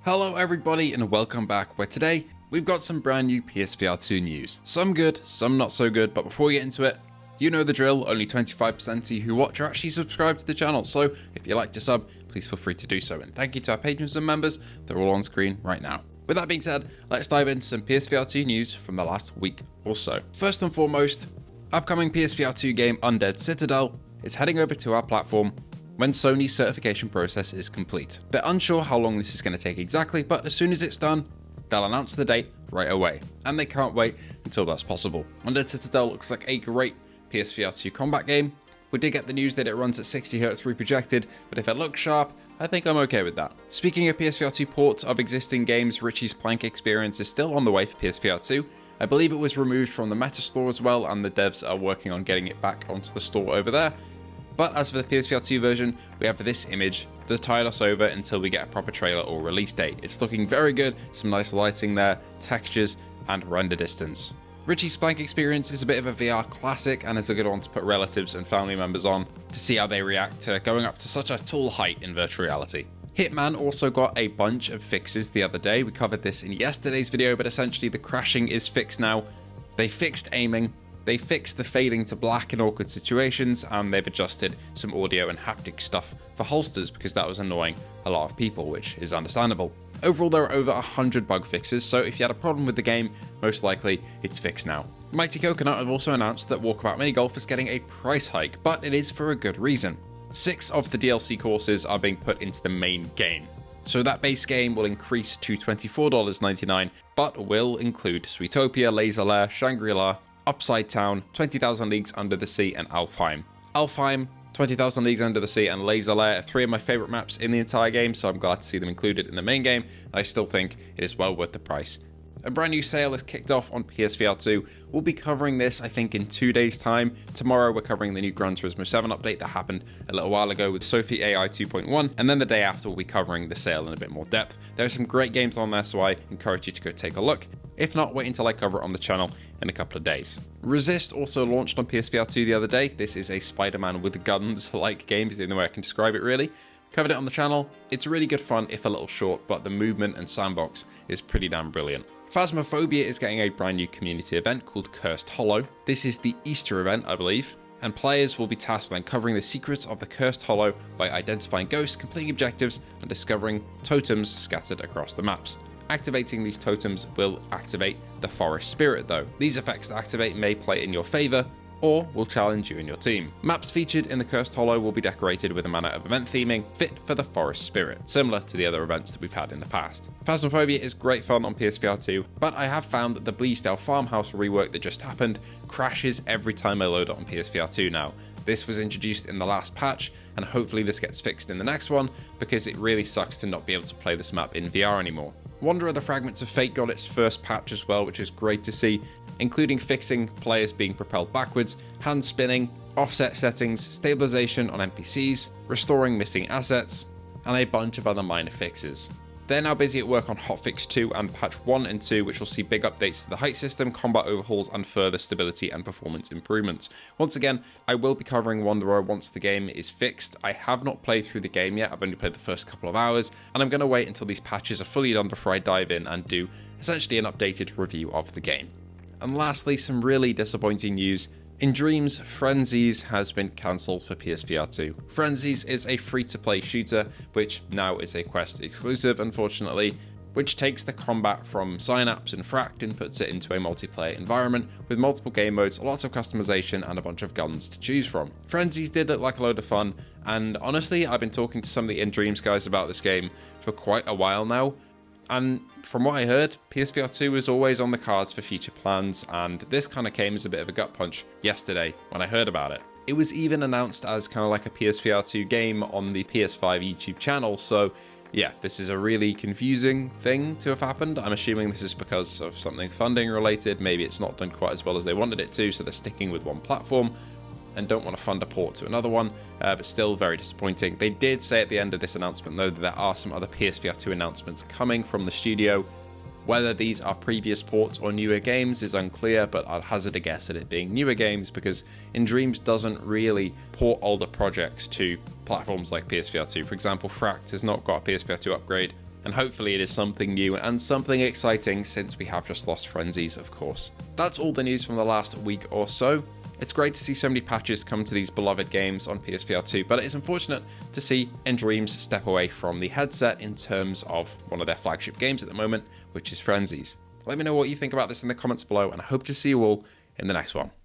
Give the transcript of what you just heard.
Hello everybody and welcome back, where today we've got some brand new PSVR2 news. Some good, some not so good, but before we get into it, you know the drill, only 25% of you who watch are actually subscribed to the channel, so if you like to sub, please feel free to do so, and thank you to our patrons and members, they're all on screen right now. With that being said, let's dive into some PSVR2 news from the last week or so. First and foremost, upcoming PSVR2 game Undead Citadel is heading over to our platform when Sony's certification process is complete. They're unsure how long this is going to take exactly, but as soon as it's done, they'll announce the date right away, and they can't wait until that's possible. Undead Citadel looks like a great PSVR2 combat game. We did get the news that it runs at 60Hz reprojected, but if it looks sharp, I think I'm okay with that. Speaking of PSVR2 ports of existing games, Richie's Plank Experience is still on the way for PSVR2. I believe it was removed from the Meta store as well, and the devs are working on getting it back onto the store over there. But as for the PSVR2 version, we have this image to tide us over until we get a proper trailer or release date. It's looking very good, some nice lighting there, textures, and render distance. Richie's Plank Experience is a bit of a VR classic and is a good one to put relatives and family members on to see how they react to going up to such a tall height in virtual reality. Hitman also got a bunch of fixes the other day. We covered this in yesterday's video, but essentially the crashing is fixed now. They fixed aiming. They fixed the fading to black in awkward situations, and they've adjusted some audio and haptic stuff for holsters because that was annoying a lot of people, which is understandable. Overall, there are over 100 bug fixes, so if you had a problem with the game, most likely it's fixed now. Mighty Coconut have also announced that Walkabout Mini Golf is getting a price hike, but it is for a good reason. 6 of the DLC courses are being put into the main game. So that base game will increase to $24.99, but will include Sweetopia, Laser Lair, Shangri-La, Upside Town, 20,000 Leagues Under the Sea, and Alfheim. Alfheim, 20,000 Leagues Under the Sea, and Laser Lair are 3 of my favourite maps in the entire game, so I'm glad to see them included in the main game, and I still think it is well worth the price. A brand new sale is kicked off on PSVR2. We'll be covering this, I think, in 2 days' time. Tomorrow, we're covering the new Gran Turismo 7 update that happened a little while ago with Sophie AI 2.1, and then the day after, we'll be covering the sale in a bit more depth. There are some great games on there, so I encourage you to go take a look. If not, wait until I cover it on the channel in a couple of days. Resist also launched on PSVR2 the other day. This is a Spider-Man with guns-like game, is the only way I can describe it really. Covered it on the channel. It's really good fun, if a little short, but the movement and sandbox is pretty damn brilliant. Phasmophobia is getting a brand new community event called Cursed Hollow. This is the Easter event, I believe, and players will be tasked with uncovering the secrets of the Cursed Hollow by identifying ghosts, completing objectives, and discovering totems scattered across the maps. Activating these totems will activate the forest spirit though. These effects that activate may play in your favour, or will challenge you and your team. Maps featured in the Cursed Hollow will be decorated with a manner of event theming fit for the forest spirit, similar to the other events that we've had in the past. Phasmophobia is great fun on PSVR2, but I have found that the Bleasdale Farmhouse rework that just happened crashes every time I load it on PSVR2 now. This was introduced in the last patch, and hopefully this gets fixed in the next one, because it really sucks to not be able to play this map in VR anymore. Wanderer the Fragments of Fate got its first patch as well, which is great to see, including fixing players being propelled backwards, hand spinning, offset settings, stabilization on NPCs, restoring missing assets, and a bunch of other minor fixes. They're now busy at work on Hotfix 2 and patch 1 and 2, which will see big updates to the height system, combat overhauls, and further stability and performance improvements. Once again, I will be covering Wanderer once the game is fixed. I have not played through the game yet, I've only played the first couple of hours, and I'm going to wait until these patches are fully done before I dive in and do essentially an updated review of the game. And lastly, some really disappointing news. In Dreams, Frenzies has been cancelled for PSVR2. Frenzies is a free-to-play shooter, which now is a Quest exclusive, unfortunately, which takes the combat from Synapse and Fract and puts it into a multiplayer environment with multiple game modes, lots of customization, and a bunch of guns to choose from. Frenzies did look like a load of fun, and honestly, I've been talking to some of the In Dreams guys about this game for quite a while now, and from what I heard, PSVR2 is always on the cards for future plans, and this kind of came as a bit of a gut punch yesterday when I heard about it. It was even announced as kind of like a PSVR2 game on the PS5 YouTube channel, so yeah, this is a really confusing thing to have happened. I'm assuming this is because of something funding related. Maybe it's not done quite as well as they wanted it to, so they're sticking with one platform and don't want to fund a port to another one, but still very disappointing. They did say at the end of this announcement, though, that there are some other PSVR2 announcements coming from the studio. Whether these are previous ports or newer games is unclear, but I'd hazard a guess at it being newer games, because In Dreams doesn't really port older projects to platforms like PSVR2. For example, Fract has not got a PSVR2 upgrade, and hopefully it is something new and something exciting since we have just lost Frenzies, of course. That's all the news from the last week or so. It's great to see so many patches come to these beloved games on PSVR 2, but it is unfortunate to see In Dreams step away from the headset in terms of one of their flagship games at the moment, which is Frenzies. Let me know what you think about this in the comments below, and I hope to see you all in the next one.